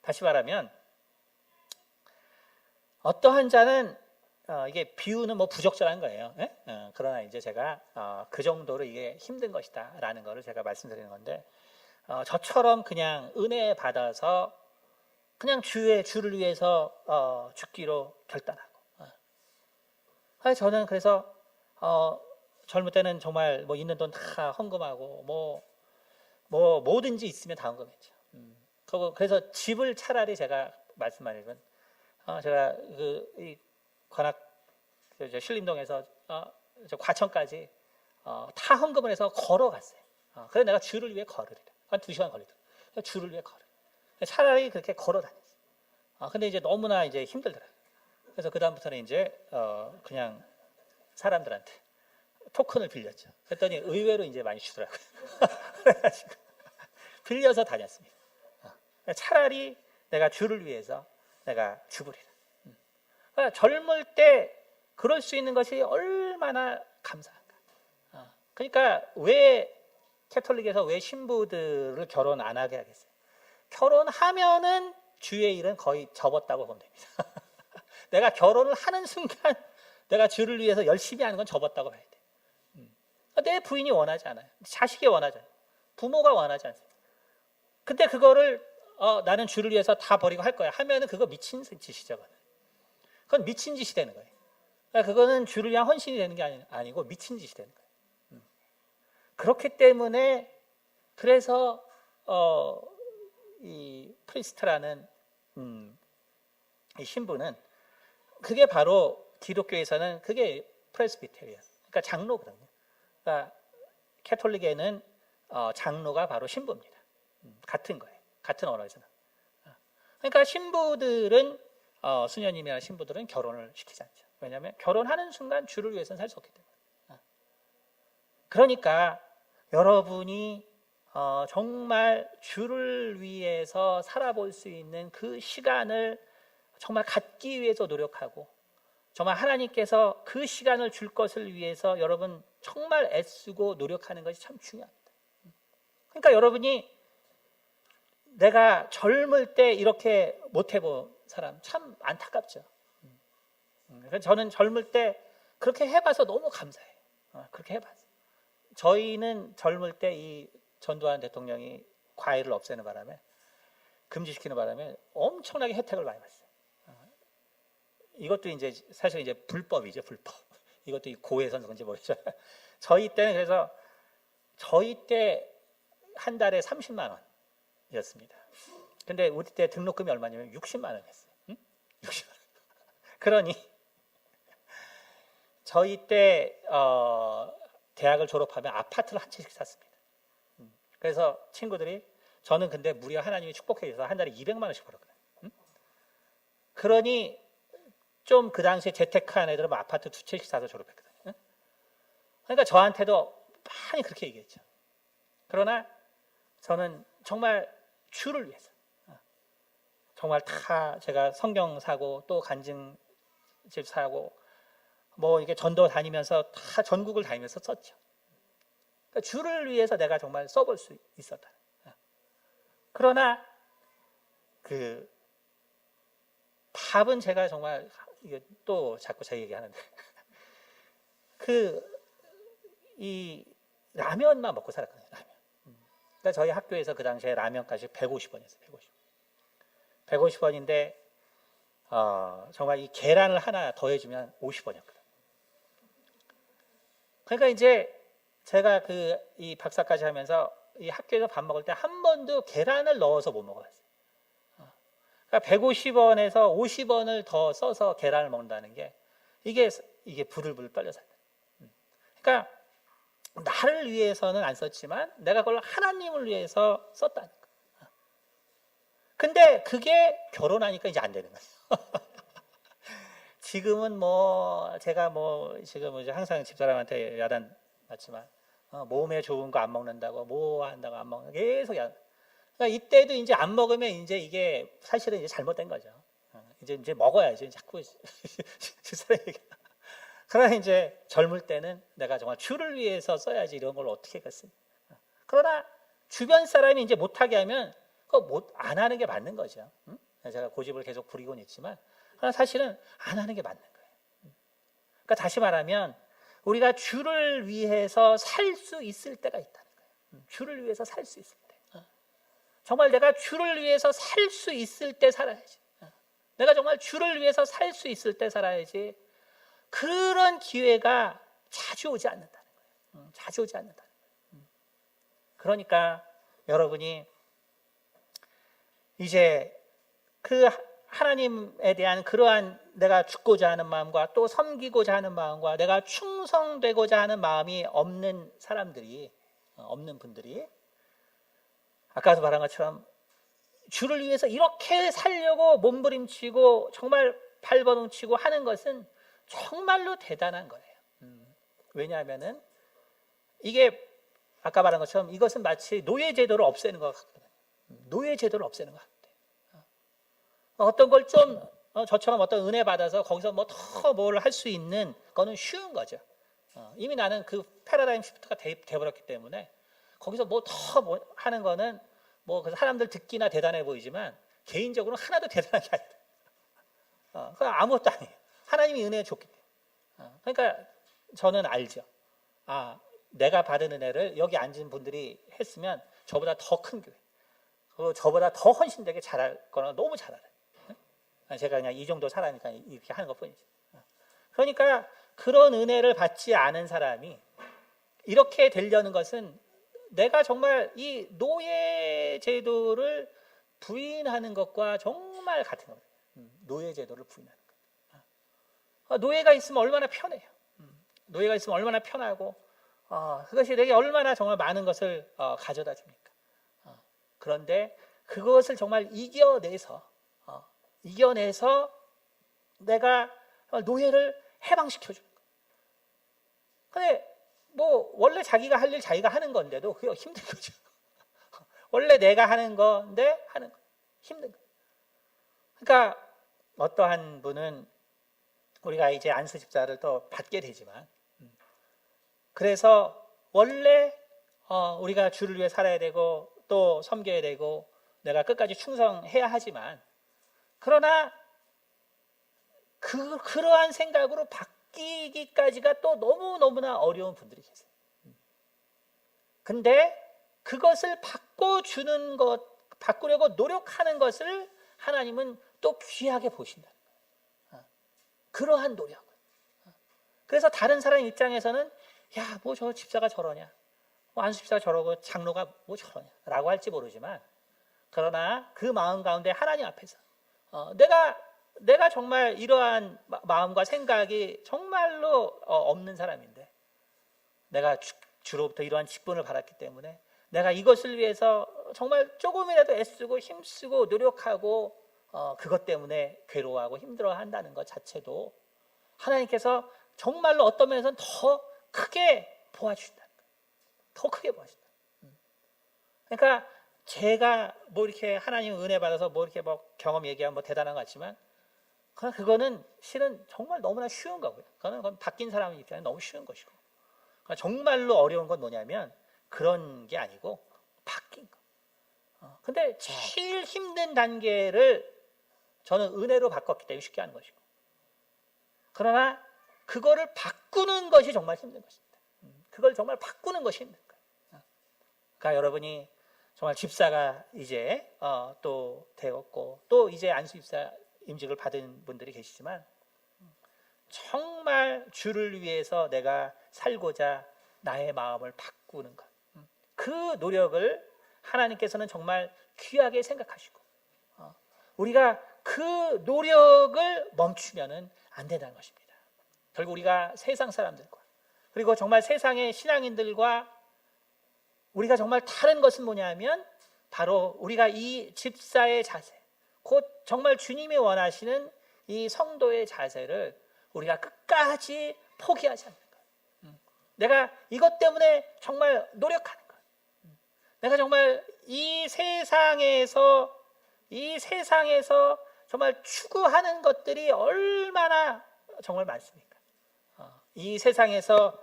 다시 말하면 어떠한 자는 이게 비유는 뭐 부적절한 거예요. 그러나 이제 제가 그 정도로 이게 힘든 것이다라는 것을 제가 말씀드리는 건데, 저처럼 그냥 은혜 받아서 그냥 주를 위해서 죽기로 결단하고, 저는 그래서 젊을 때는 정말 뭐 있는 돈 다 헌금하고 뭐 뭐든지 있으면 다 헌금했죠. 그래서 집을 차라리 제가 말씀드리면 제가 이 관악 신림동에서 과천까지 다 헌금을 해서 걸어갔어요. 그래서 내가 주를 위해 걸으리라. 한 2시간 걸리더라고요. 주를 위해 걸으. 차라리 그렇게 걸어 다녔어요. 근데 이제 너무나 이제 힘들더라고요. 그래서 그 다음부터는 이제 그냥 사람들한테 토큰을 빌렸죠. 그랬더니 의외로 이제 많이 주더라고요. 그래가지고 빌려서 다녔습니다. 차라리 내가 주를 위해서 내가 죽으리라. 그러니까 젊을 때 그럴 수 있는 것이 얼마나 감사한가. 그러니까 왜 캐톨릭에서 왜 신부들을 결혼 안 하게 하겠어요? 결혼하면은 주의 일은 거의 접었다고 보면 됩니다. 내가 결혼을 하는 순간 내가 주를 위해서 열심히 하는 건 접었다고 봐야 돼. 내 부인이 원하지 않아요. 자식이 원하지 않아요. 부모가 원하지 않습니다. 근데 그거를 나는 주를 위해서 다 버리고 할 거야 하면은 그거 미친 짓이죠. 그건 미친 짓이 되는 거예요. 그러니까 그거는 주를 위한 헌신이 되는 게 아니고 미친 짓이 되는 거예요. 그렇기 때문에 그래서 이 프리스트라는 이 신부는 그게 바로 기독교에서는 그게 프레스비테리안, 그러니까 장로거든요. 그러니까 캐톨릭에는 장로가 바로 신부입니다. 같은 거예요. 같은 언어에서는. 그러니까 신부들은 수녀님이나 신부들은 결혼을 시키지 않죠. 왜냐하면 결혼하는 순간 주를 위해서는 살 수 없기 때문에. 그러니까 여러분이 정말 주를 위해서 살아볼 수 있는 그 시간을 정말 갖기 위해서 노력하고, 정말 하나님께서 그 시간을 줄 것을 위해서 여러분 정말 애쓰고 노력하는 것이 참 중요합니다. 그러니까 여러분이 내가 젊을 때 이렇게 못 해본 사람 참 안타깝죠. 그래서 저는 젊을 때 그렇게 해봐서 너무 감사해요. 그렇게 해봐서. 저희는 젊을 때 이 전두환 대통령이 과일을 없애는 바람에, 금지시키는 바람에 엄청나게 혜택을 많이 봤어요. 이것도 이제 사실 이제 불법이죠, 불법. 이것도 고해선 건지 모르죠. 저희 때는 그래서 저희 때 한 달에 30만 원이었습니다. 근데 우리 때 등록금이 얼마냐면 60만 원이었어요. 60만 원. 그러니 저희 때 대학을 졸업하면 아파트를 한 채씩 샀습니다. 그래서 친구들이, 저는 근데 무려 하나님이 축복해 주셔서 한 달에 200만 원씩 벌었거든요. 그러니 좀 그 당시에 재테크한 애들은 아파트 2채씩 사서 졸업했거든요. 그러니까 저한테도 많이 그렇게 얘기했죠. 그러나 저는 정말 주를 위해서, 정말 다 제가 성경 사고 또 간증집 사고 뭐 이게 전도 다니면서 다 전국을 다니면서 썼죠. 그러니까 주를 위해서 내가 정말 써볼 수 있었다. 그러나 그 밥은 제가 정말, 이게 또 자꾸 제 얘기하는데 이 라면만 먹고 살았거든요. 라면. 그러니까 저희 학교에서 그 당시에 라면값이 150원이었어요. 150원인데 정말 이 계란을 하나 더해주면 50원이었거든요. 그러니까 이제 제가 이 박사까지 하면서 이 학교에서 밥 먹을 때 한 번도 계란을 넣어서 못 먹어봤어요. 그러니까 150원에서 50원을 더 써서 계란을 먹는다는 게 이게 부들부들 떨려서. 그러니까 나를 위해서는 안 썼지만 내가 그걸 하나님을 위해서 썼다는 거예요. 근데 그게 결혼하니까 이제 안 되는 거예요. 지금은 제가 지금 이제 항상 집사람한테 야단 맞지만 몸에 좋은 거 안 먹는다고, 뭐 한다고 안 먹는, 계속 야단. 그러니까 이때도 이제 안 먹으면 이제 이게 사실은 이제 잘못된 거죠. 이제 먹어야지. 자꾸 집사람 얘기. 그러나 이제 젊을 때는 내가 정말 주를 위해서 써야지, 이런 걸 어떻게 했겠습니까? 그러나 주변 사람이 이제 못하게 하면 그거 안 하는 게 맞는 거죠. 제가 고집을 계속 부리고는 있지만, 그러나 사실은 안 하는 게 맞는 거예요. 그러니까 다시 말하면 우리가 주를 위해서 살 수 있을 때가 있다는 거예요. 주를 위해서 살 수 있을 때. 정말 내가 주를 위해서 살 수 있을 때 살아야지. 내가 정말 주를 위해서 살 수 있을 때 살아야지. 그런 기회가 자주 오지 않는다는 거예요. 자주 오지 않는다는 거예요. 그러니까 여러분이 이제 그 하나님에 대한 그러한 내가 죽고자 하는 마음과 또 섬기고자 하는 마음과 내가 충성되고자 하는 마음이 없는 사람들이, 없는 분들이 아까도 말한 것처럼 주를 위해서 이렇게 살려고 몸부림치고 정말 발버둥치고 하는 것은 정말로 대단한 거예요. 왜냐하면은 이게 아까 말한 것처럼 이것은 마치 노예제도를 없애는 것 같거든요. 노예제도를 없애는 것 같아요. 어떤 걸 좀 저처럼 어떤 은혜 받아서 거기서 뭐 더 뭘 할 수 있는 거는 쉬운 거죠. 이미 나는 그 패러다임 시프트가 돼버렸기 때문에 거기서 뭐 더 하는 거는 뭐 사람들 듣기나 대단해 보이지만 개인적으로는 하나도 대단한 게 아니다. 그건 아무것도 아니에요. 하나님이 은혜 줬기 때문에. 그러니까 저는 알죠. 내가 받은 은혜를 여기 앉은 분들이 했으면 저보다 더 큰 교회, 그리고 저보다 더 헌신되게 잘할 거나 너무 잘 알아요. 제가 그냥 이 정도 살아니까 이렇게 하는 것 뿐이지. 그러니까 그런 은혜를 받지 않은 사람이 이렇게 되려는 것은 내가 정말 이 노예 제도를 부인하는 것과 정말 같은 겁니다. 노예 제도를 부인하는 것. 노예가 있으면 얼마나 편해요. 노예가 있으면 얼마나 편하고 그것이 내게 얼마나 정말 많은 것을 가져다 줍니까. 그런데 그것을 정말 이겨내서 내가 노예를 해방시켜 주는 거예요. 근데 뭐 원래 자기가 할 일 자기가 하는 건데도 그게 힘든 거죠. 원래 내가 하는 건데 하는 거 힘든 거. 그러니까 어떠한 분은 우리가 이제 안수 집사를 또 받게 되지만, 그래서 원래 우리가 주를 위해 살아야 되고 또 섬겨야 되고 내가 끝까지 충성해야 하지만, 그러나 그러한 생각으로 바뀌기까지가 또 너무너무나 어려운 분들이 계세요. 근데 그것을 바꾸려고 노력하는 것을 하나님은 또 귀하게 보신다. 그러한 노력. 그래서 다른 사람 입장에서는 야, 뭐 저 집사가 저러냐, 뭐 안수 집사가 저러고 장로가 뭐 저러냐 라고 할지 모르지만, 그러나 그 마음 가운데 하나님 앞에서 내가 정말 이러한 마음과 생각이 정말로 없는 사람인데, 내가 주로부터 이러한 직분을 받았기 때문에 내가 이것을 위해서 정말 조금이라도 애쓰고 힘쓰고 노력하고 그것 때문에 괴로워하고 힘들어한다는 것 자체도 하나님께서 정말로 어떤 면에서는 더 크게 보아주신다는 거예요. 더 크게 보아주신다. 그러니까 제가 뭐 이렇게 하나님 은혜 받아서 뭐 이렇게 뭐 경험 얘기하면 뭐 대단한 것 같지만, 그거는 실은 정말 너무나 쉬운 거고요. 그건 바뀐 사람 입장에 너무 쉬운 것이고, 정말로 어려운 건 뭐냐면 그런 게 아니고 바뀐 거. 근데 제일 힘든 단계를 저는 은혜로 바꿨기 때문에 쉽게 하는 것이고, 그러나 그거를 바꾸는 것이 정말 힘든 것입니다. 그걸 정말 바꾸는 것이 힘든 거예요. 그러니까 여러분이 정말 집사가 이제 또 되었고 또 이제 안수 집사 임직을 받은 분들이 계시지만, 정말 주를 위해서 내가 살고자 나의 마음을 바꾸는 것, 그 노력을 하나님께서는 정말 귀하게 생각하시고, 우리가 그 노력을 멈추면은 안 된다는 것입니다. 결국 우리가 세상 사람들과 그리고 정말 세상의 신앙인들과 우리가 정말 다른 것은 뭐냐면 바로 우리가 이 집사의 자세, 곧 정말 주님이 원하시는 이 성도의 자세를 우리가 끝까지 포기하지 않는 것. 내가 이것 때문에 정말 노력하는 것. 내가 정말 이 세상에서 정말 추구하는 것들이 얼마나 정말 많습니까? 이 세상에서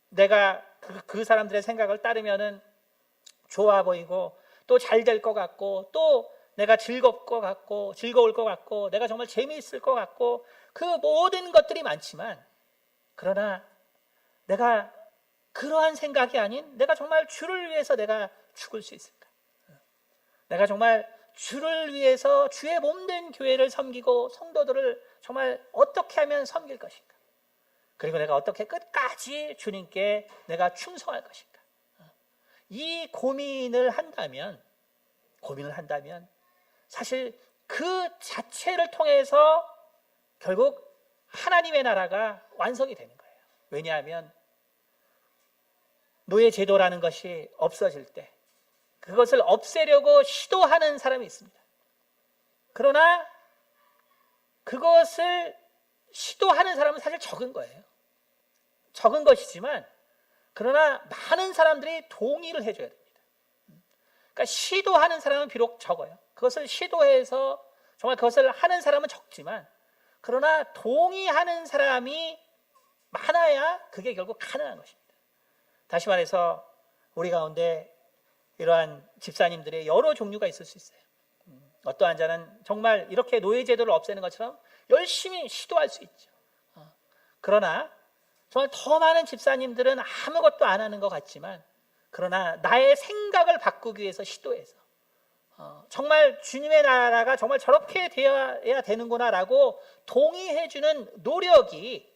내가 그 사람들의 생각을 따르면은 좋아 보이고 또 잘 될 것 같고 또 내가 즐거울 것 같고 내가 정말 재미있을 것 같고 그 모든 것들이 많지만, 그러나 내가 그러한 생각이 아닌 내가 정말 주를 위해서 내가 죽을 수 있을까? 내가 정말 주를 위해서 주의 몸된 교회를 섬기고 성도들을 정말 어떻게 하면 섬길 것인가? 그리고 내가 어떻게 끝까지 주님께 내가 충성할 것인가? 이 고민을 한다면 사실 그 자체를 통해서 결국 하나님의 나라가 완성이 되는 거예요. 왜냐하면 노예 제도라는 것이 없어질 때 그것을 없애려고 시도하는 사람이 있습니다. 그러나 그것을 시도하는 사람은 사실 적은 거예요. 적은 것이지만, 그러나 많은 사람들이 동의를 해줘야 됩니다. 그러니까 시도하는 사람은 비록 적어요. 그것을 시도해서 정말 그것을 하는 사람은 적지만, 그러나 동의하는 사람이 많아야 그게 결국 가능한 것입니다. 다시 말해서 우리 가운데 이러한 집사님들의 여러 종류가 있을 수 있어요. 어떠한 자는 정말 이렇게 노예제도를 없애는 것처럼 열심히 시도할 수 있죠. 그러나 정말 더 많은 집사님들은 아무것도 안 하는 것 같지만, 그러나 나의 생각을 바꾸기 위해서 시도해서 정말 주님의 나라가 정말 저렇게 되어야 되는구나라고 동의해주는 노력이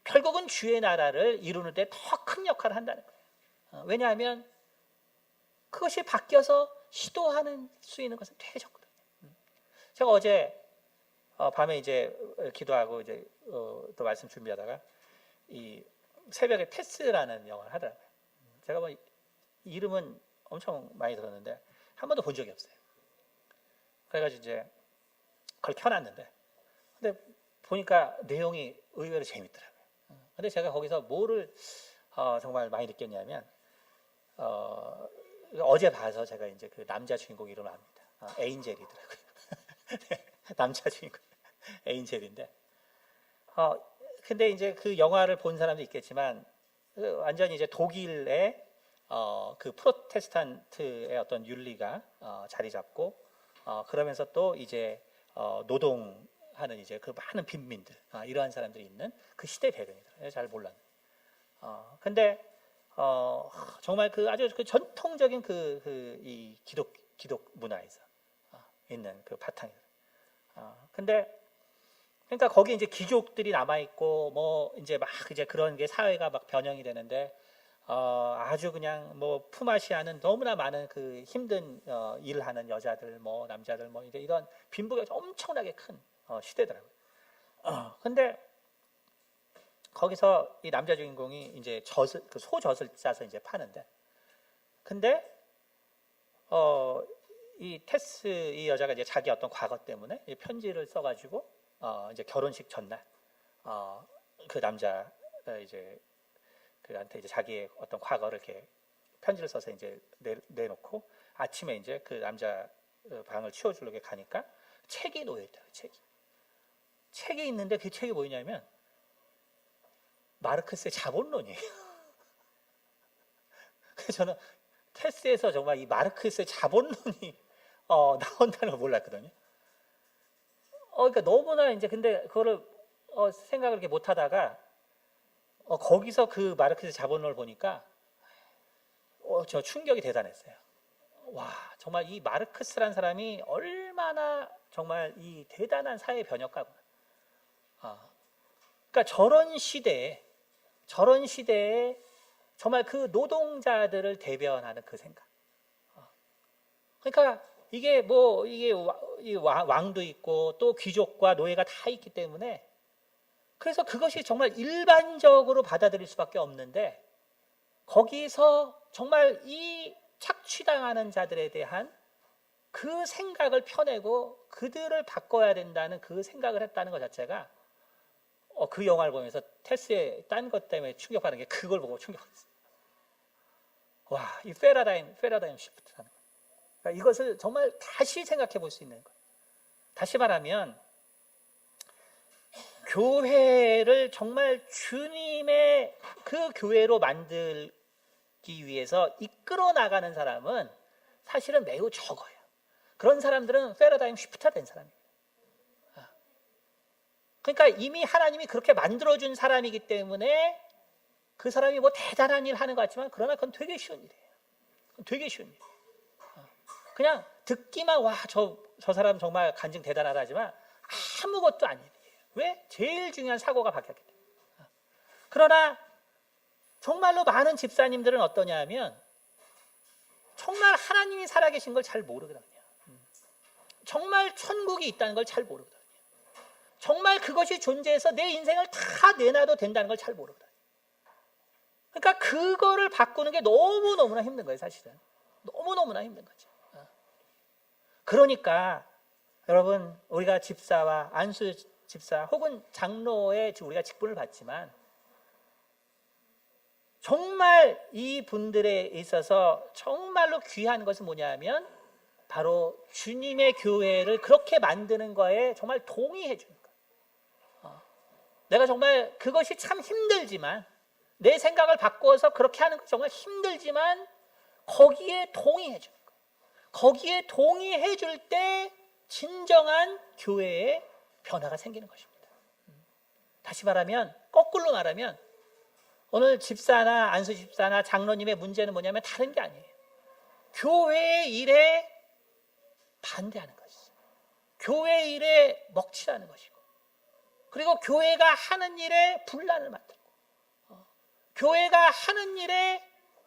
결국은 주의 나라를 이루는 데 더 큰 역할을 한다는 거예요. 왜냐하면 그것이 바뀌어서 시도하는 수 있는 것은 되게 적거든요. 제가 어제 밤에 이제 기도하고 이제 또 말씀 준비하다가 이 새벽에 테스라는 영화를 하더라고요. 제가 뭐 이름은 엄청 많이 들었는데 한 번도 본 적이 없어요. 그래가지고 이제 그걸 켜놨는데 근데 보니까 내용이 의외로 재밌더라고요. 근데 제가 거기서 뭐를 정말 많이 느꼈냐면 어제 봐서 제가 이제 그 남자 주인공 이름을 압니다. 에인젤이더라고요. 남자 주인공 에인젤인데 근데 이제 그 영화를 본 사람도 있겠지만 완전히 이제 독일의 그 프로테스탄트의 어떤 윤리가 자리 잡고 그러면서 또 이제 노동하는 이제 그 많은 빈민들 이러한 사람들이 있는 그 시대 배경이더라고요. 잘 몰랐는데 근데 정말 그 아주 그 전통적인 이 기독 문화에서 있는 그 바탕이에요. 근데 그러니까 거기 이제 귀족들이 남아 있고 뭐 이제 막 이제 그런 게 사회가 막 변형이 되는데 아주 그냥 뭐 품앗이하는 너무나 많은 그 힘든 일하는 여자들 뭐 남자들 뭐 이제 이런 빈부가 엄청나게 큰 시대더라고요. 근데 거기서 이 남자 주인공이 이제 그 소젖을 짜서 이제 파는데 근데 이 테스 이 여자가 이제 자기 어떤 과거 때문에 편지를 써가지고 이제 결혼식 전날 그 남자 이제 그한테 이제 자기의 어떤 과거를 이렇게 편지를 써서 이제 내놓고 아침에 이제 그 남자 방을 치워주려고 가니까 책이 놓여 있더라고요. 책이 있는데 그 책이 뭐냐면 마르크스의 자본론이에요. 그래서 저는 테스에서 정말 이 마르크스의 자본론이 나온다는 걸 몰랐거든요. 그러니까 너무나 이제 근데 그거를 생각을 이렇게 못 하다가 거기서 그 마르크스의 자본론을 보니까 저 충격이 대단했어요. 와, 정말 이 마르크스라는 사람이 얼마나 정말 이 대단한 사회 변혁가구나. 그러니까 저런 시대에 정말 그 노동자들을 대변하는 그 생각. 그러니까 이게 뭐 이게 왕도 있고 또 귀족과 노예가 다 있기 때문에 그래서 그것이 정말 일반적으로 받아들일 수밖에 없는데 거기서 정말 이 착취당하는 자들에 대한 그 생각을 펴내고 그들을 바꿔야 된다는 그 생각을 했다는 것 자체가 그 영화를 보면서 테스의 딴 것 때문에 충격받은 게 그걸 보고 충격받았어요. 와, 이 패러다임 시프트라는 거. 그러니까 이것을 정말 다시 생각해 볼 수 있는 것. 다시 말하면 교회를 정말 주님의 그 교회로 만들기 위해서 이끌어 나가는 사람은 사실은 매우 적어요. 그런 사람들은 패러다임 시프트가 된 사람이에요. 그러니까 이미 하나님이 그렇게 만들어준 사람이기 때문에 그 사람이 뭐 대단한 일 하는 것 같지만 그러나 그건 되게 쉬운 일이에요. 되게 쉬운 일이에요. 그냥 듣기만 와, 저 사람 정말 간증 대단하다 하지만 아무것도 아닌 일이에요. 왜? 제일 중요한 사고가 바뀌었기 때문에. 그러나 정말로 많은 집사님들은 어떠냐 하면 정말 하나님이 살아계신 걸 잘 모르거든요. 정말 천국이 있다는 걸 잘 모르거든요. 정말 그것이 존재해서 내 인생을 다 내놔도 된다는 걸 잘 모르거든요. 그러니까 그거를 바꾸는 게 너무너무나 힘든 거예요, 사실은. 너무너무나 힘든 거죠. 그러니까 여러분, 우리가 집사와 안수 집사 혹은 장로의 우리가 직분을 받지만 정말 이 분들에 있어서 정말로 귀한 것은 뭐냐면 바로 주님의 교회를 그렇게 만드는 거에 정말 동의해 주는 거예요. 내가 정말 그것이 참 힘들지만 내 생각을 바꿔서 그렇게 하는 거 정말 힘들지만 거기에 동의해 주는 거예요. 거기에 동의해 줄 때 진정한 교회의 변화가 생기는 것입니다. 다시 말하면 거꾸로 말하면 오늘 집사나 안수 집사나 장로님의 문제는 뭐냐면 다른 게 아니에요. 교회의 일에 반대하는 것이죠. 교회 일에 먹칠하는 것이고 그리고 교회가 하는 일에 분란을 만들고 교회가 하는 일에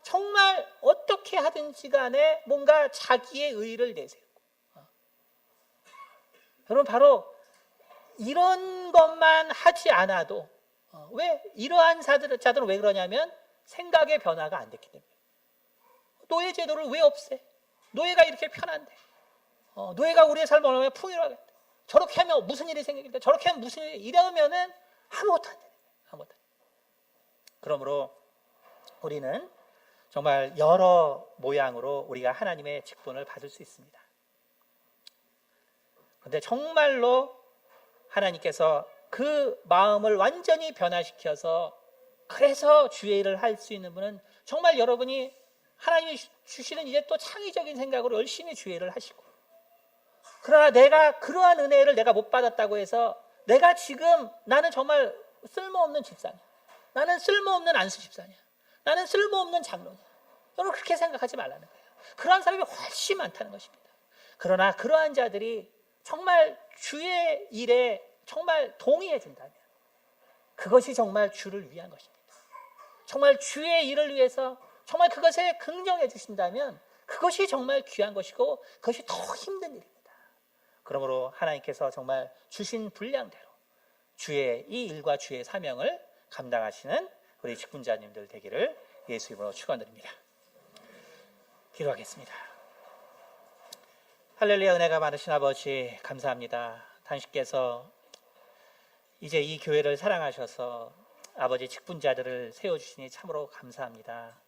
정말 어떻게 하든지 간에 뭔가 자기의 의의를 내세우고, 여러분 바로 이런 것만 하지 않아도, 왜 이러한 자들은 왜 그러냐면 생각의 변화가 안 됐기 때문에. 노예 제도를 왜 없애? 노예가 이렇게 편한데, 노예가 우리의 삶을 얼마나 풍요하겠다. 저렇게 하면 무슨 일이 생기겠다. 저렇게 하면 무슨 일이, 이러면은 아무것도 안 되는 거예요. 아무것도. 그러므로 우리는 정말 여러 모양으로 우리가 하나님의 직분을 받을 수 있습니다. 그런데 정말로 하나님께서 그 마음을 완전히 변화시켜서 그래서 주의 일을 할 수 있는 분은 정말 여러분이 하나님이 주시는 이제 또 창의적인 생각으로 열심히 주의 일을 하시고, 그러나 내가 그러한 은혜를 내가 못 받았다고 해서 내가 지금 나는 정말 쓸모없는 집사냐, 나는 쓸모없는 안수 집사냐, 나는 쓸모없는 장로냐, 여러분 그렇게 생각하지 말라는 거예요. 그러한 사람이 훨씬 많다는 것입니다. 그러나 그러한 자들이 정말 주의 일에 정말 동의해 준다면 그것이 정말 주를 위한 것입니다. 정말 주의 일을 위해서 정말 그것에 긍정해 주신다면 그것이 정말 귀한 것이고 그것이 더 힘든 일입니다. 그러므로 하나님께서 정말 주신 분량대로 주의 이 일과 주의 사명을 감당하시는 우리 직분자님들 되기를 예수 이름으로 축원드립니다. 기도하겠습니다. 할렐루야. 은혜가 많으신 아버지 감사합니다. 당신께서 이제 이 교회를 사랑하셔서 아버지 직분자들을 세워주시니 참으로 감사합니다.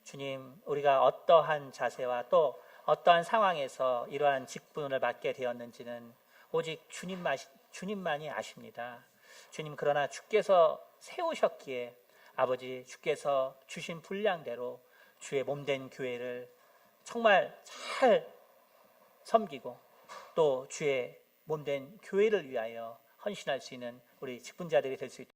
주님, 우리가 어떠한 자세와 또 어떠한 상황에서 이러한 직분을 맡게 되었는지는 오직 주님만이 아십니다. 주님, 그러나 주께서 세우셨기에 아버지 주께서 주신 분량대로 주의 몸된 교회를 정말 잘 섬기고 또 주의 몸된 교회를 위하여 헌신할 수 있는 우리 직분자들이 될 수 있도록